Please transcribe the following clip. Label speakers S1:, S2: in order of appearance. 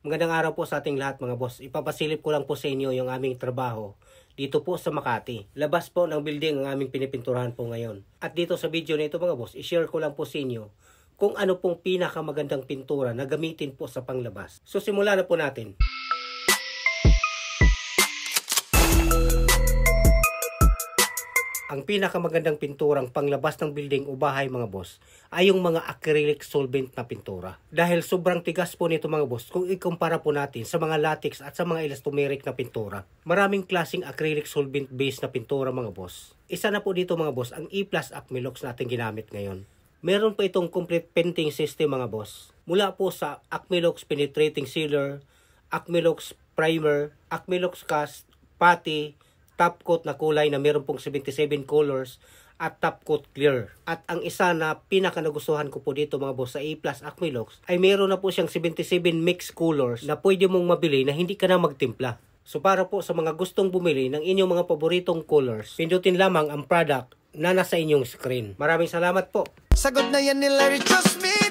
S1: Magandang araw po sa ating lahat mga boss. Ipapasilip ko lang po sa inyo yung aming trabaho dito po sa Makati. Labas po ng building ang aming pinipinturahan po ngayon. At dito sa video na ito mga boss, i-share ko lang po sa inyo kung ano pong pinakamagandang pintura na gamitin po sa panglabas. So simulan na po natin. Ang pinakamagandang pinturang panglabas ng building o bahay mga boss ay yung mga acrylic solvent na pintura. Dahil sobrang tigas po nito mga boss kung ikumpara po natin sa mga latex at sa mga elastomeric na pintura. Maraming klaseng acrylic solvent based na pintura mga boss. Isa na po dito mga boss ang E-Plus Acmylux na ating ginamit ngayon. Meron po itong complete painting system mga boss. Mula po sa Acmylux Penetrating Sealer, Acmylux Primer, Acmylux Cast, Putty, top coat na kulay na meron pong 77 colors at top coat clear. At ang isa na pinaka nagustuhan ko po dito mga boss sa E-Plus Acmylux ay meron na po siyang 77 mix colors na pwede mong mabili na hindi ka na magtimpla. So para po sa mga gustong bumili ng inyong mga paboritong colors, pindutin lamang ang product na nasa inyong screen. Maraming salamat po.
S2: Sagot na yan ni Larry, trust me.